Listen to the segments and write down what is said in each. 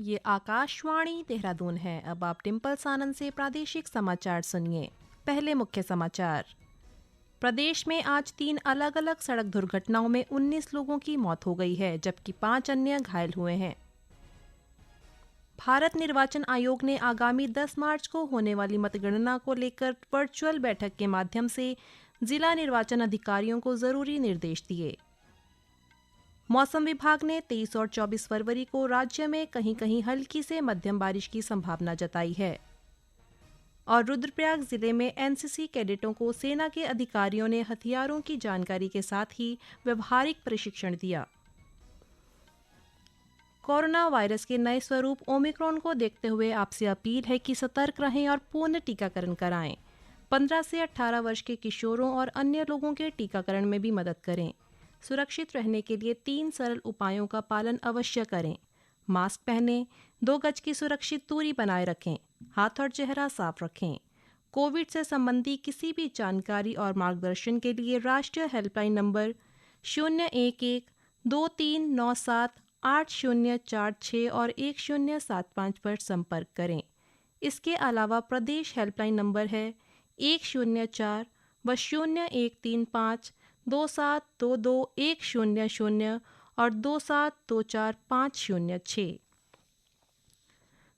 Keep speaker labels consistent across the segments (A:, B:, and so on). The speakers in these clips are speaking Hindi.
A: ये आकाशवाणी देहरादून है। अब आप डिम्पल सानंद से प्रादेशिक समाचार सुनिए। पहले मुख्य समाचार। प्रदेश में आज 3 अलग अलग सड़क दुर्घटनाओं में 19 लोगों की मौत हो गई है, जबकि 5 अन्य घायल हुए हैं। भारत निर्वाचन आयोग ने आगामी 10 मार्च को होने वाली मतगणना को लेकर वर्चुअल बैठक के माध्यम से जिला निर्वाचन अधिकारियों को जरूरी निर्देश दिए। मौसम विभाग ने 23 और 24 फरवरी को राज्य में कहीं कहीं हल्की से मध्यम बारिश की संभावना जताई है। और रुद्रप्रयाग जिले में एनसीसी कैडेटों को सेना के अधिकारियों ने हथियारों की जानकारी के साथ ही व्यवहारिक प्रशिक्षण दिया। कोरोना वायरस के नए स्वरूप ओमिक्रॉन को देखते हुए आपसे अपील है कि सतर्क रहें और पूर्ण टीकाकरण कराएं। 15 से 18 वर्ष के किशोरों और अन्य लोगों के टीकाकरण में भी मदद करें। सुरक्षित रहने के लिए 3 सरल उपायों का पालन अवश्य करें। मास्क पहनें, 2 गज की सुरक्षित दूरी बनाए रखें, हाथ और चेहरा साफ रखें। कोविड से संबंधी किसी भी जानकारी और मार्गदर्शन के लिए राष्ट्रीय हेल्पलाइन नंबर 011-2397-8046 और 1075 पर संपर्क करें। इसके अलावा प्रदेश हेल्पलाइन नंबर है 104 व 0135 2722-100 और 2724-506।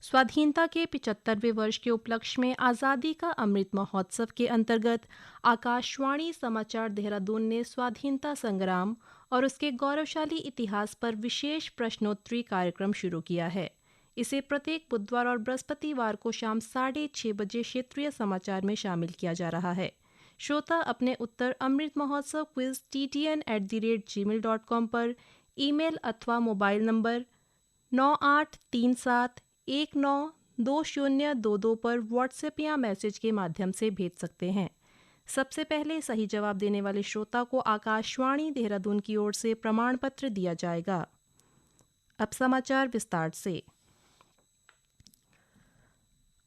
A: स्वाधीनता के 75वें वर्ष के उपलक्ष्य में आज़ादी का अमृत महोत्सव के अंतर्गत आकाशवाणी समाचार देहरादून ने स्वाधीनता संग्राम और उसके गौरवशाली इतिहास पर विशेष प्रश्नोत्तरी कार्यक्रम शुरू किया है। इसे प्रत्येक बुधवार और बृहस्पतिवार को शाम 6:30 बजे क्षेत्रीय समाचार में शामिल किया जा रहा है। श्रोता अपने उत्तर अमृत महोत्सव क्विज ttn@gmail.com पर ईमेल अथवा मोबाइल नंबर 9837192022 पर व्हाट्सएप या मैसेज के माध्यम से भेज सकते हैं। सबसे पहले सही जवाब देने वाले श्रोता को आकाशवाणी देहरादून की ओर से प्रमाण पत्र दिया जाएगा। अब समाचार विस्तार से।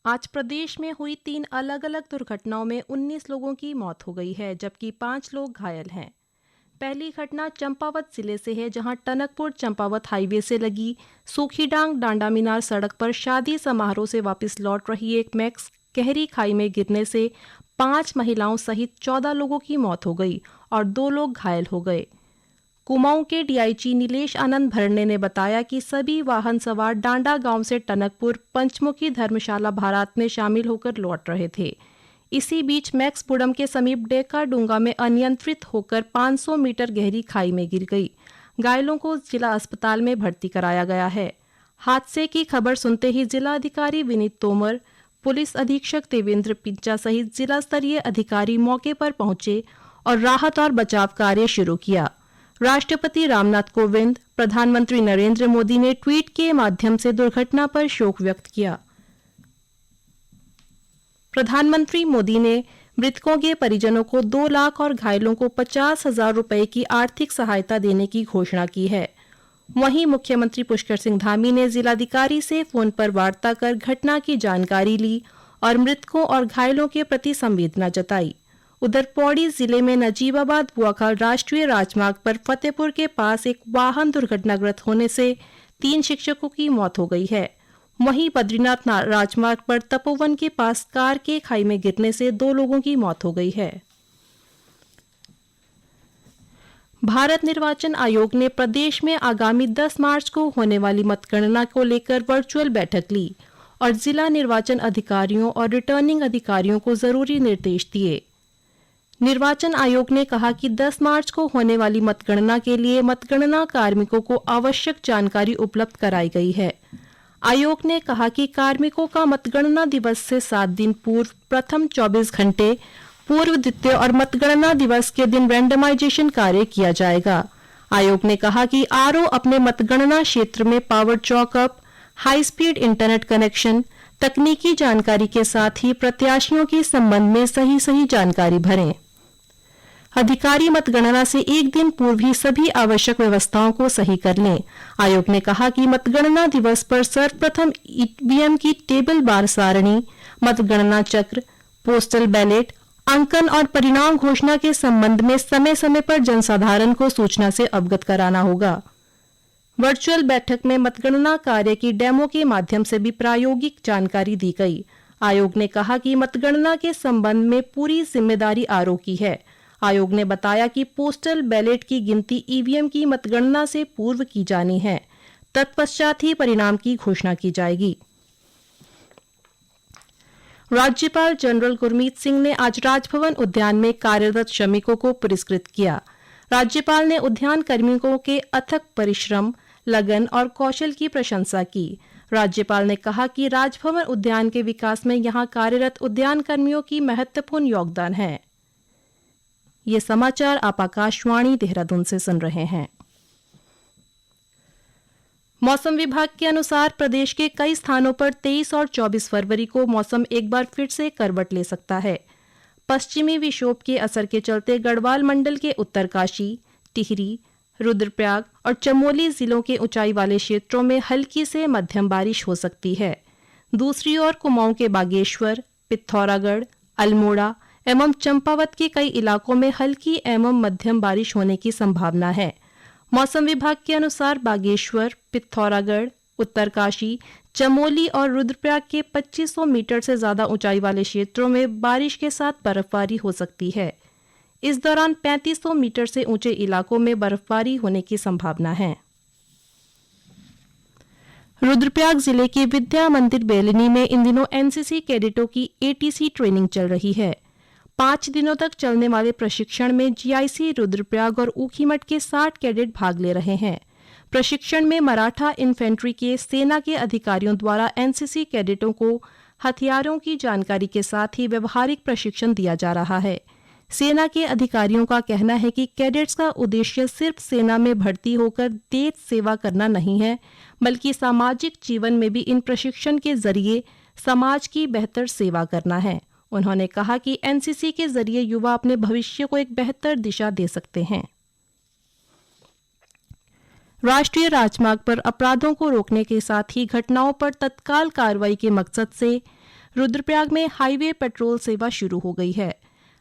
A: आज प्रदेश में हुई 3 अलग अलग दुर्घटनाओं में 19 लोगों की मौत हो गई है, जबकि 5 लोग घायल हैं। पहली घटना चंपावत जिले से है, जहां टनकपुर चंपावत हाईवे से लगी सूखीडांग डांडा मीनार सड़क पर शादी समारोह से वापस लौट रही एक मैक्स गहरी खाई में गिरने से 5 महिलाओं सहित 14 लोगों की मौत हो गई और 2 लोग घायल हो गए। कुमाऊं के डीआईजी नीलेश आनंद भरने ने बताया कि सभी वाहन सवार डांडा गांव से टनकपुर पंचमुखी धर्मशाला बारात में शामिल होकर लौट रहे थे। इसी बीच मैक्स बुड़म के समीप डेका डूंगा में अनियंत्रित होकर 500 मीटर गहरी खाई में गिर गई। घायलों को जिला अस्पताल में भर्ती कराया गया है। हादसे की खबर सुनते ही जिलाधिकारी विनीत तोमर, पुलिस अधीक्षक देवेंद्र पिंचा सहित जिला स्तरीय अधिकारी मौके पर पहुंचे और राहत और बचाव कार्य शुरू किया। राष्ट्रपति रामनाथ कोविंद, प्रधानमंत्री नरेंद्र मोदी ने ट्वीट के माध्यम से दुर्घटना पर शोक व्यक्त किया। प्रधानमंत्री मोदी ने मृतकों के परिजनों को 2 लाख और घायलों को 50,000 रुपए की आर्थिक सहायता देने की घोषणा की है। वहीं मुख्यमंत्री पुष्कर सिंह धामी ने जिलाधिकारी से फोन पर वार्ता कर घटना की जानकारी ली और मृतकों और घायलों के प्रति संवेदना जताई। उधर पौड़ी जिले में नजीबाबाद बुआखाल राष्ट्रीय राजमार्ग पर फतेहपुर के पास एक वाहन दुर्घटनाग्रस्त होने से 3 शिक्षकों की मौत हो गई है। वहीं बद्रीनाथ राजमार्ग पर तपोवन के पास कार के खाई में गिरने से 2 लोगों की मौत हो गई है। भारत निर्वाचन आयोग ने प्रदेश में आगामी 10 मार्च को होने वाली मतगणना को लेकर वर्चुअल बैठक ली और जिला निर्वाचन अधिकारियों और रिटर्निंग अधिकारियों को जरूरी निर्देश दिए। निर्वाचन आयोग ने कहा कि 10 मार्च को होने वाली मतगणना के लिए मतगणना कार्मिकों को आवश्यक जानकारी उपलब्ध कराई गई है। आयोग ने कहा कि कार्मिकों का मतगणना दिवस से 7 दिन पूर्व प्रथम 24 घंटे पूर्व द्वितीय और मतगणना दिवस के दिन रैंडमाइजेशन कार्य किया जाएगा। आयोग ने कहा कि आरओ अपने मतगणना क्षेत्र में power choke up, high speed internet connection, तकनीकी जानकारी के साथ ही प्रत्याशियों के संबंध में सही जानकारी भरें। अधिकारी मतगणना से 1 दिन पूर्व ही सभी आवश्यक व्यवस्थाओं को सही कर लें। आयोग ने कहा कि मतगणना दिवस पर सर्वप्रथम ईवीएम की टेबल बार सारणी, मतगणना चक्र, पोस्टल बैलेट, अंकन और परिणाम घोषणा के संबंध में समय समय पर जनसाधारण को सूचना से अवगत कराना होगा। वर्चुअल बैठक में मतगणना कार्य की डेमो के माध्यम से भी प्रायोगिक जानकारी दी गई। आयोग ने कहा कि मतगणना के संबंध में पूरी जिम्मेदारी आयोग की है। आयोग ने बताया कि पोस्टल बैलेट की गिनती ईवीएम की मतगणना से पूर्व की जानी है। तत्पश्चात ही परिणाम की घोषणा की जाएगी। राज्यपाल जनरल गुरमीत सिंह ने आज राजभवन उद्यान में कार्यरत श्रमिकों को पुरस्कृत किया। राज्यपाल ने उद्यान कर्मियों के अथक परिश्रम, लगन और कौशल की प्रशंसा की। राज्यपाल ने कहा कि राजभवन उद्यान के विकास में यहां कार्यरत उद्यान कर्मियों की महत्वपूर्ण योगदान है। ये समाचार आप आकाशवाणी देहरादून से सुन रहे हैं। मौसम विभाग के अनुसार प्रदेश के कई स्थानों पर 23 और 24 फरवरी को मौसम एक बार फिर से करवट ले सकता है। पश्चिमी विक्षोभ के असर के चलते गढ़वाल मंडल के उत्तरकाशी, टिहरी, रुद्रप्रयाग और चमोली जिलों के ऊंचाई वाले क्षेत्रों में हल्की से मध्यम बारिश हो सकती है। दूसरी ओर कुमाऊं के बागेश्वर, पिथौरागढ़, अल्मोड़ा एवं चंपावत के कई इलाकों में हल्की एवं मध्यम बारिश होने की संभावना है। मौसम विभाग के अनुसार बागेश्वर, पिथौरागढ़, उत्तरकाशी, चमोली और रुद्रप्रयाग के 2500 मीटर से ज्यादा ऊंचाई वाले क्षेत्रों में बारिश के साथ बर्फबारी हो सकती है। इस दौरान 3500 मीटर से ऊंचे इलाकों में बर्फबारी होने की संभावना है। रुद्रप्रयाग जिले के विद्या मंदिर बेलनी में इन दिनों एनसीसी कैडेटों की एटीसी ट्रेनिंग चल रही है। 5 दिनों तक चलने वाले प्रशिक्षण में जीआईसी रुद्रप्रयाग और ऊखीमठ के 60 कैडेट भाग ले रहे हैं। प्रशिक्षण में मराठा इन्फेंट्री के सेना के अधिकारियों द्वारा एनसीसी कैडेटों को हथियारों की जानकारी के साथ ही व्यवहारिक प्रशिक्षण दिया जा रहा है। सेना के अधिकारियों का कहना है कि कैडेट्स का उद्देश्य सिर्फ सेना में भर्ती होकर देश सेवा करना नहीं है, बल्कि सामाजिक जीवन में भी इन प्रशिक्षण के जरिए समाज की बेहतर सेवा करना है। उन्होंने कहा कि एनसीसी के जरिए युवा अपने भविष्य को एक बेहतर दिशा दे सकते हैं। राष्ट्रीय राजमार्ग पर अपराधों को रोकने के साथ ही घटनाओं पर तत्काल कार्रवाई के मकसद से रुद्रप्रयाग में हाईवे पेट्रोल सेवा शुरू हो गई है।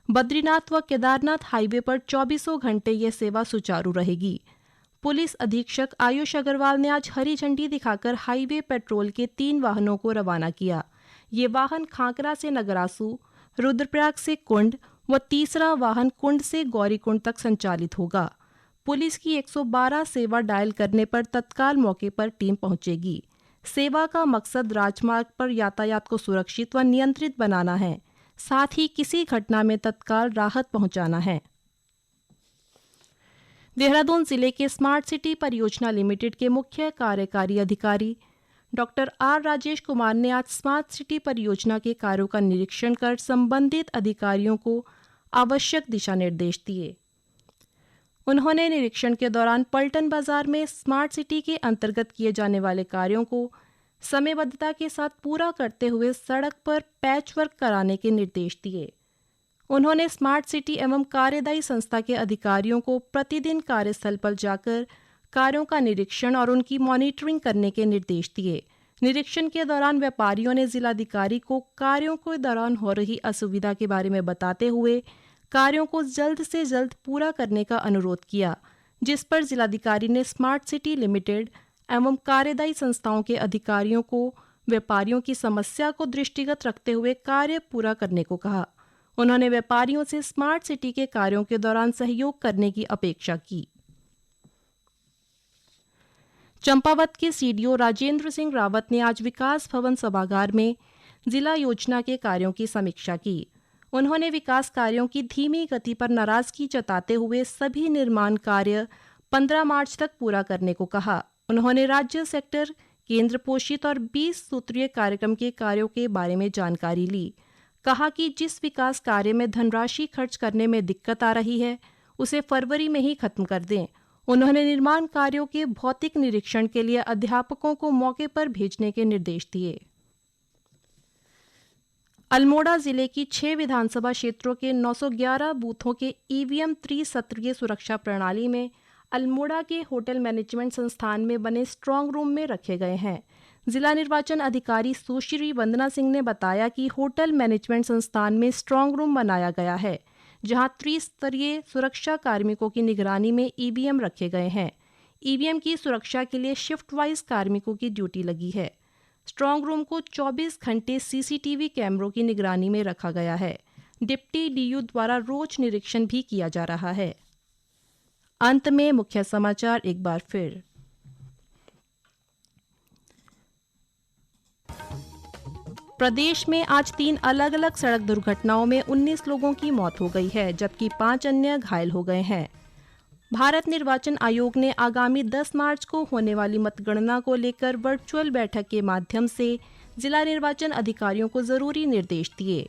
A: बद्रीनाथ व केदारनाथ हाईवे पर 24 घंटे यह सेवा सुचारू रहेगी। पुलिस अधीक्षक आयुष अग्रवाल ने आज हरी झंडी दिखाकर हाईवे पेट्रोल के 3 वाहनों को रवाना किया। ये वाहन खांकरा से नगरासू, रुद्रप्रयाग से कुंड व तीसरा वाहन कुंड से गौरीकुंड तक संचालित होगा। पुलिस की 112 सेवा डायल करने पर तत्काल मौके पर टीम पहुंचेगी। सेवा का मकसद राजमार्ग पर यातायात को सुरक्षित व नियंत्रित बनाना है, साथ ही किसी घटना में तत्काल राहत पहुंचाना है। देहरादून जिले के स्मार्ट सिटी परियोजना लिमिटेड के मुख्य कार्यकारी अधिकारी डॉक्टर आर राजेश कुमार ने आज स्मार्ट सिटी परियोजना के कार्यों का निरीक्षण कर संबंधित अधिकारियों को आवश्यक दिशा निर्देश दिए। उन्होंने निरीक्षण के दौरान पलटन बाजार में स्मार्ट सिटी के अंतर्गत किए जाने वाले कार्यों को समयबद्धता के साथ पूरा करते हुए सड़क पर पैच वर्क कराने के निर्देश दिए। उन्होंने स्मार्ट सिटी एवं कार्यदायी संस्था के अधिकारियों को प्रतिदिन कार्यस्थल पर जाकर कार्यों का निरीक्षण और उनकी मॉनिटरिंग करने के निर्देश दिए। निरीक्षण के दौरान व्यापारियों ने जिलाधिकारी को कार्यों के दौरान हो रही असुविधा के बारे में बताते हुए कार्यों को जल्द से जल्द पूरा करने का अनुरोध किया, जिस पर जिलाधिकारी ने स्मार्ट सिटी लिमिटेड एवं कार्यदायी संस्थाओं के अधिकारियों को व्यापारियों की समस्या को दृष्टिगत रखते हुए कार्य पूरा करने को कहा। उन्होंने व्यापारियों से स्मार्ट सिटी के कार्यों के दौरान सहयोग करने की अपेक्षा की। चंपावत के सीडीओ राजेंद्र सिंह रावत ने आज विकास भवन सभागार में जिला योजना के कार्यों की समीक्षा की। उन्होंने विकास कार्यों की धीमी गति पर नाराजगी जताते हुए सभी निर्माण कार्य 15 मार्च तक पूरा करने को कहा। उन्होंने राज्य सेक्टर, केंद्र पोषित और 20 सूत्रीय कार्यक्रम के कार्यों के बारे में जानकारी ली। कहा कि जिस विकास कार्य में धनराशि खर्च करने में दिक्कत आ रही है, उसे फरवरी में ही खत्म कर दें। उन्होंने निर्माण कार्यों के भौतिक निरीक्षण के लिए अध्यापकों को मौके पर भेजने के निर्देश दिए। अल्मोड़ा जिले की 6 विधानसभा क्षेत्रों के 911 बूथों के ईवीएम त्रिसत्रीय सुरक्षा प्रणाली में अल्मोड़ा के होटल मैनेजमेंट संस्थान में बने स्ट्रांग रूम में रखे गए हैं। जिला निर्वाचन अधिकारी सुश्री वंदना सिंह ने बताया कि होटल मैनेजमेंट संस्थान में स्ट्रांग रूम बनाया गया है, जहां त्रिस्तरीय सुरक्षा कार्मिकों की निगरानी में ईवीएम रखे गए हैं। ईवीएम की सुरक्षा के लिए शिफ्ट वाइज कार्मिकों की ड्यूटी लगी है। स्ट्रांग रूम को 24 घंटे सीसीटीवी कैमरों की निगरानी में रखा गया है। डिप्टी डीयू द्वारा रोज निरीक्षण भी किया जा रहा है। अंत में मुख्य समाचार एक बार फिर। प्रदेश में आज 3 अलग अलग सड़क दुर्घटनाओं में 19 लोगों की मौत हो गई है, जबकि 5 अन्य घायल हो गए हैं। भारत निर्वाचन आयोग ने आगामी 10 मार्च को होने वाली मतगणना को लेकर वर्चुअल बैठक के माध्यम से जिला निर्वाचन अधिकारियों को जरूरी निर्देश दिए।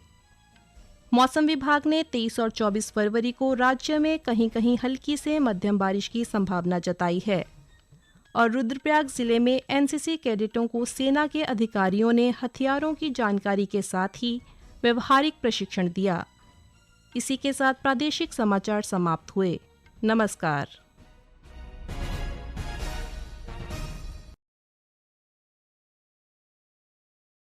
A: मौसम विभाग ने 23 और 24 फरवरी को राज्य में कहीं कहीं हल्की से मध्यम बारिश की संभावना जताई है। और रुद्रप्रयाग जिले में एनसीसी कैडेटों को सेना के अधिकारियों ने हथियारों की जानकारी के साथ ही व्यवहारिक प्रशिक्षण दिया। इसी के साथ प्रादेशिक समाचार समाप्त हुए। नमस्कार।